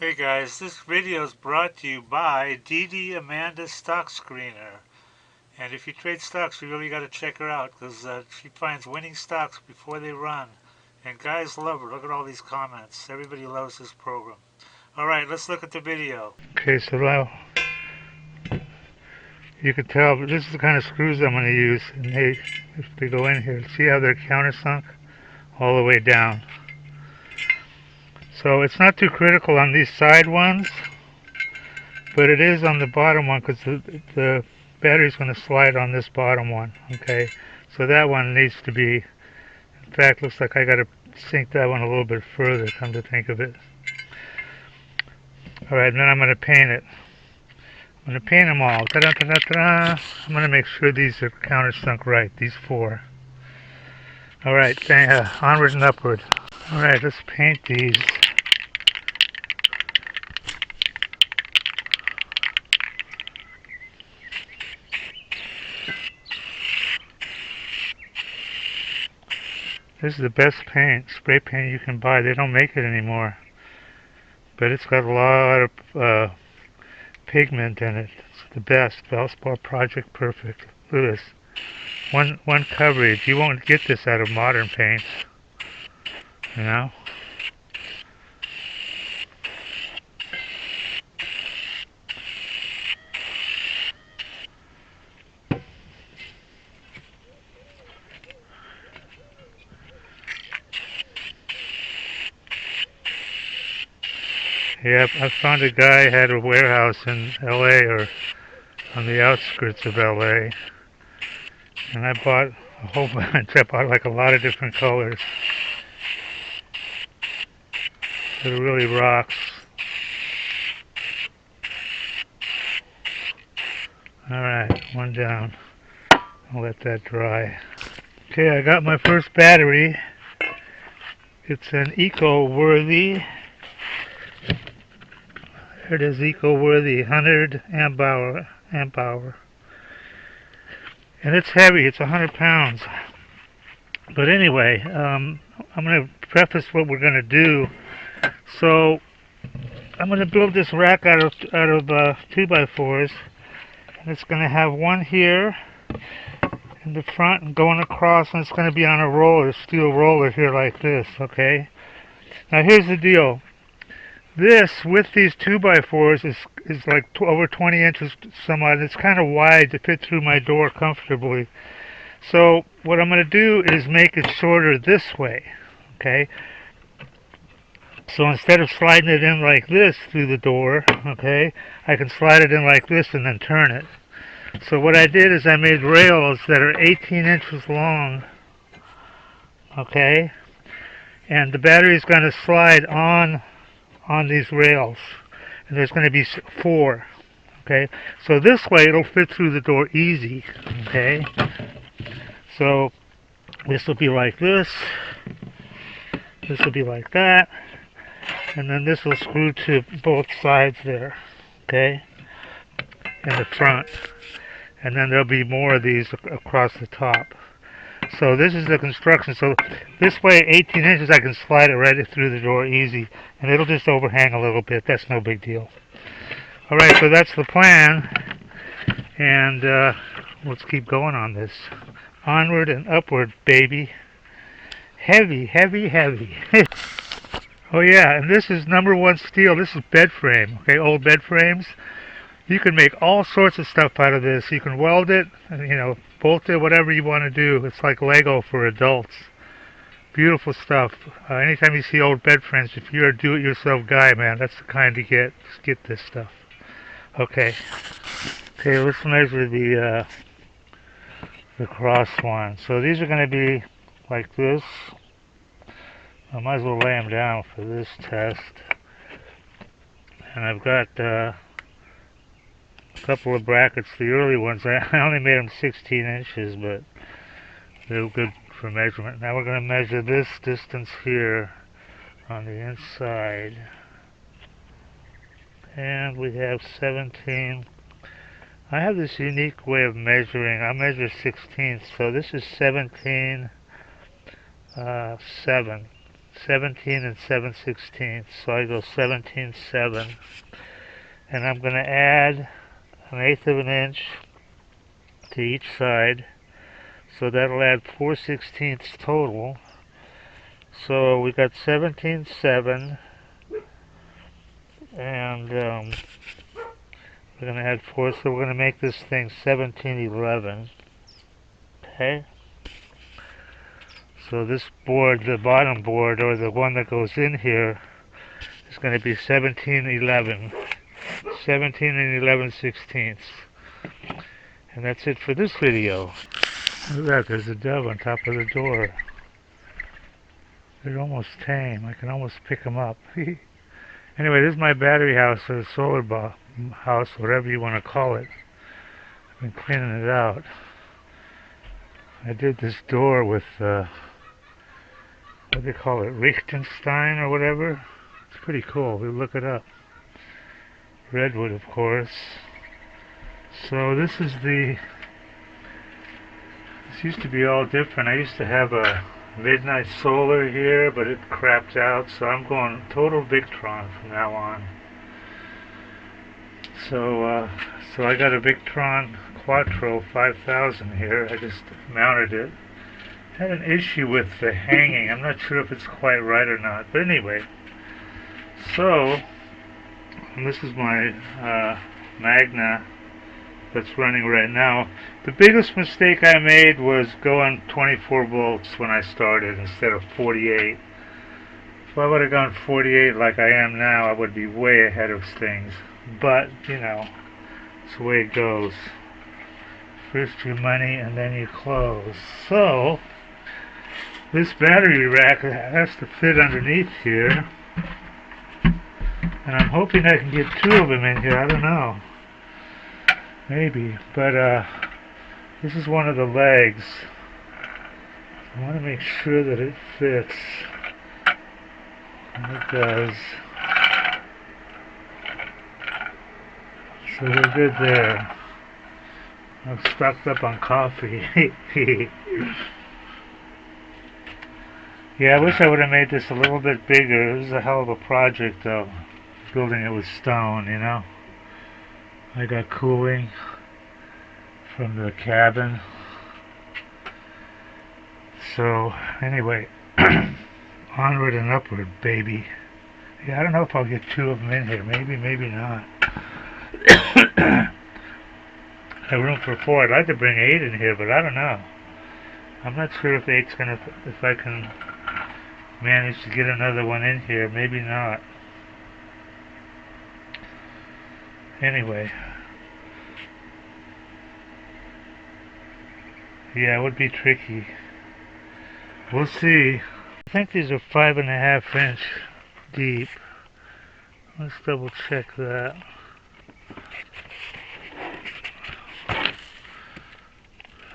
Hey guys, this video is brought to you by DDAmanda Stock Screener. And if you trade stocks, you really got to check her out because she finds winning stocks before they run. And guys love her. Look at all these comments. Everybody loves this program. Alright, let's look at the video. Okay, so now you can tell this is the kind of screws I'm going to use. And if they go in here, see how they're countersunk all the way down. So it's not too critical on these side ones, but it is on the bottom one because the battery's going to slide on this bottom one. Okay, so that one needs to be, in fact, looks like I got to sink that one a little bit further, come to think of it. Alright, then I'm going to paint it. I'm going to paint them all. Ta-da-ta-da-ta-da. I'm going to make sure these are countersunk right, these four. Alright, onward and upward. Alright, let's paint these. This is the best paint, spray paint you can buy. They don't make it anymore. But it's got a lot of pigment in it. It's the best. Valspar Project Perfect. Look at this. One coverage. You won't get this out of modern paints. You know? Yeah, I found a guy had a warehouse in LA or on the outskirts of LA. And I bought a whole bunch. I bought like a lot of different colors. It really rocks. Alright, one down. I'll let that dry. Okay, I got my first battery. It's an eco-worthy. There it is, eco-worthy, 100 amp hour. And it's heavy, it's 100 pounds. But anyway, I'm going to preface what we're going to do. So, I'm going to build this rack out of 2x4s. And it's going to have one here in the front and going across, and it's going to be on a roller, steel roller here like this, okay? Now here's the deal. This, with these 2x4s, is like over 20 inches some odd. It's kind of wide to fit through my door comfortably. So what I'm going to do is make it shorter this way, okay? So instead of sliding it in like this through the door, okay, I can slide it in like this and then turn it. So what I did is I made rails that are 18 inches long, okay? And the battery is going to slide on these rails, and there's going to be 4, okay? So this way it'll fit through the door easy, okay? So this will be like this will be like that, and then this will screw to both sides there, okay, in the front, and then there'll be more of these across the top. So this is the construction. So this way, 18 inches, I can slide it right through the door easy. And it'll just overhang a little bit. That's no big deal. Alright, so that's the plan. And let's keep going on this. Onward and upward, baby. Heavy, heavy, heavy. Oh yeah, and this is #1 steel. This is bed frame. Okay, old bed frames. You can make all sorts of stuff out of this. You can weld it, you know, bolt it, whatever you want to do. It's like Lego for adults. Beautiful stuff. Anytime you see old bed frames, if you're a do-it-yourself guy, man, that's the kind to get. Just get this stuff. Okay. Okay, let's measure the cross one. So these are going to be like this. I might as well lay them down for this test. And I've got couple of brackets, the early ones. I only made them 16 inches, but they're good for measurement. Now we're going to measure this distance here on the inside. And we have 17. I have this unique way of measuring. I measure 16ths, so this is 17, 7. 17 and 7/16. So I go 17/7, and I'm going to add 1/8 of an inch to each side. So that'll add 4/16 total. So we got 17/7, and we're going to add 4. So we're going to make this thing 17/11. Okay. So this board, the bottom board, or the one that goes in here, is going to be 17/11. 17 and 11/16. And that's it for this video. Look at that, there's a dove on top of the door. They're almost tame. I can almost pick them up. Anyway, this is my battery house, or the solar house, whatever you want to call it. I've been cleaning it out. I did this door with, what do they call it, Liechtenstein or whatever. It's pretty cool. We'll look it up. Redwood, of course. So this is this used to be all different. I used to have a midnight solar here, but it crapped out, so I'm going total Victron from now on. So I got a Victron Quattro 5000 here. I just mounted it. Had an issue with the hanging. I'm not sure if it's quite right or not, but anyway. So, and this is my Magna that's running right now. The biggest mistake I made was going 24 volts when I started instead of 48. If I would have gone 48 like I am now, I would be way ahead of things. But, you know, it's the way it goes. First your money and then your clothes. So, this battery rack has to fit underneath here. And I'm hoping I can get 2 of them in here. I don't know. Maybe. But this is one of the legs. I want to make sure that it fits. And it does. So we're good there. I'm stocked up on coffee. Yeah, I wish I would have made this a little bit bigger. This is a hell of a project, though. Building it with stone, you know. I got cooling from the cabin. So, anyway, onward and upward, baby. Yeah, I don't know if I'll get 2 of them in here. Maybe, maybe not. I have room for 4. I'd like to bring 8 in here, but I don't know. I'm not sure if if I can manage to get another one in here. Maybe not. Anyway. Yeah, it would be tricky. We'll see. I think these are 5.5 inch deep. Let's double check that.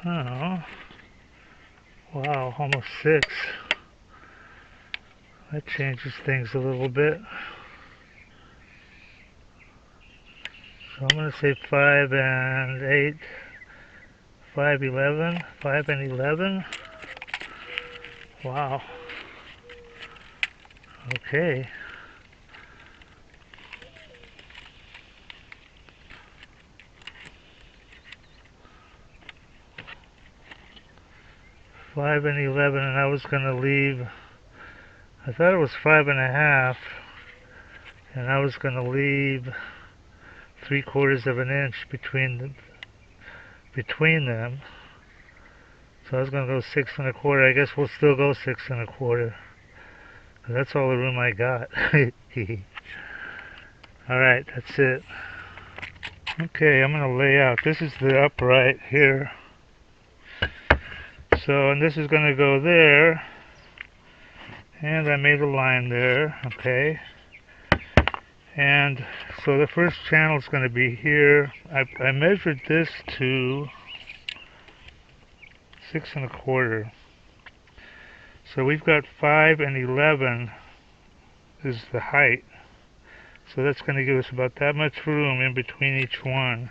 Oh. Wow, almost 6. That changes things a little bit. So I'm going to say 5 and 8. 5/11. 5 and 11. Wow. Okay. Five and 11, and I was going to leave. I thought it was 5.5, and I was going to leave 3/4 of an inch between them. So I was going to go 6 1/4. I guess we'll still go 6 1/4. That's all the room I got. Alright, that's it. Okay, I'm going to lay out. This is the upright here. So, and this is going to go there. And I made a line there. Okay. And so the first channel is going to be here. I measured this to 6 1/4. So we've got 5 and 11 is the height. So that's going to give us about that much room in between each one.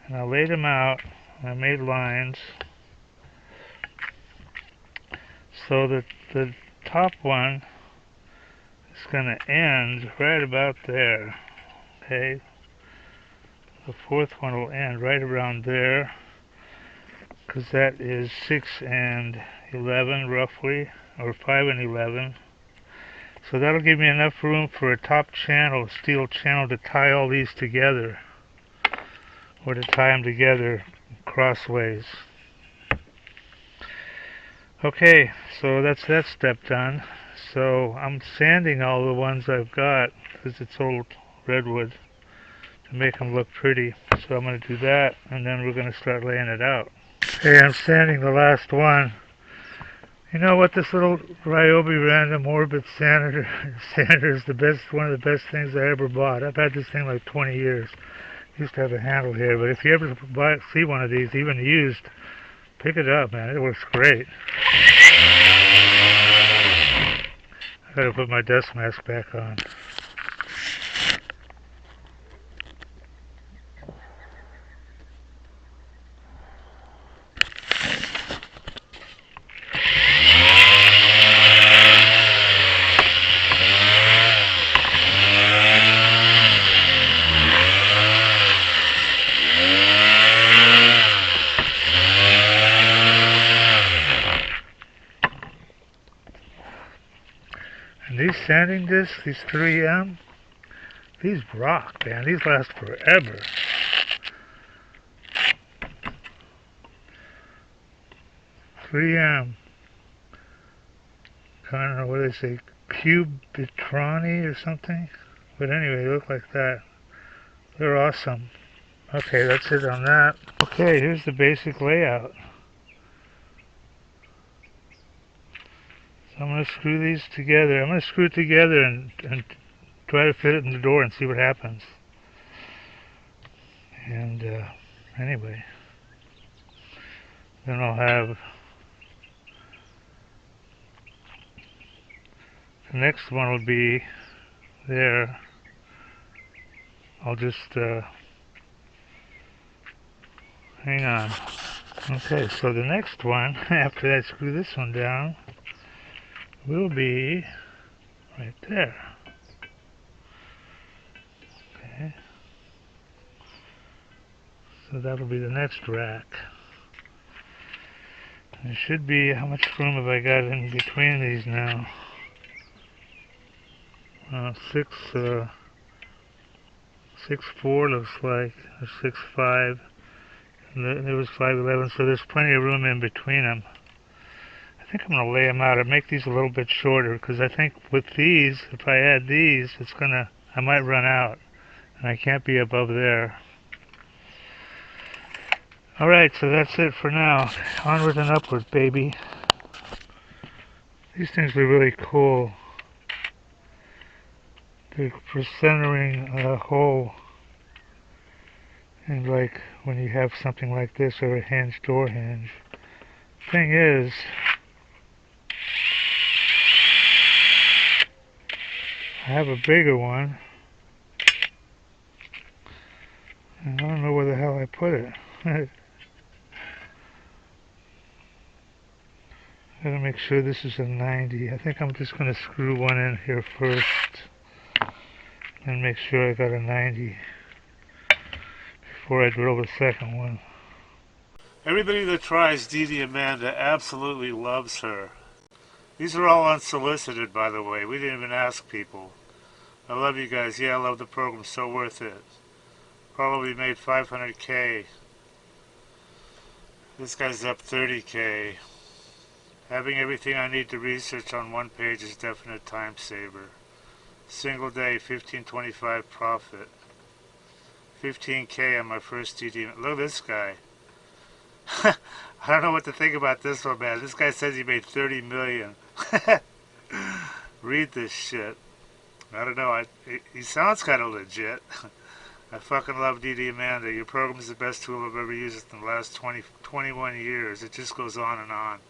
And I laid them out. I made lines. So that the top one It's going to end right about there. Okay, the fourth one will end right around there, because that is 6 and 11 roughly, or 5 and 11. So that'll give me enough room for a top channel, steel channel, to tie all these together, or to tie them together crossways. Okay, so that's that step done. So I'm sanding all the ones I've got, because it's old redwood, to make them look pretty. So I'm going to do that, and then we're going to start laying it out. Okay, I'm sanding the last one. You know what, this little Ryobi Random Orbit sander is one of the best things I ever bought. I've had this thing like 20 years. Used to have a handle here, but if you ever see one of these, even used, pick it up, man. It works great. I gotta put my dust mask back on. And these sanding discs, these 3M, these rock, man. These last forever. .3M. I don't know what they say, Cubitroni or something. But anyway, they look like that. They're awesome. Okay, that's it on that. Okay, here's the basic layout. So I'm going to screw these together. I'm going to screw it together and try to fit it in the door and see what happens. And anyway, then I'll have the next one will be there. I'll just hang on. Okay, so the next one, after I screw this one down, will be right there. Okay. So that'll be the next rack. There should be, how much room have I got in between these now? 6'4" looks like, or 6'5", and there was 5'11", so there's plenty of room in between them. I think I'm going to lay them out and make these a little bit shorter, because I think with these, if I add these, I might run out, and I can't be above there. Alright, so that's it for now. Onward and upward, baby. These things are really cool. They're for centering a hole. And like when you have something like this, or a hinge, door hinge. Thing is, I have a bigger one. And I don't know where the hell I put it. Gotta make sure this is a 90. I think I'm just gonna screw one in here first and make sure I got a 90 before I drill the second one. Everybody that tries DDAmanda absolutely loves her. These are all unsolicited, by the way. We didn't even ask people. I love you guys. Yeah, I love the program. So worth it. Probably made 500K. This guy's up 30K. Having everything I need to research on one page is definite time saver. Single day, 1525 profit. 15K on my first DD. Look at this guy. I don't know what to think about this one, man. This guy says he made 30 million. Read this shit. I don't know. He sounds kind of legit. I fucking love DDAmanda. Your program is the best tool I've ever used in the last 21 years. It just goes on and on.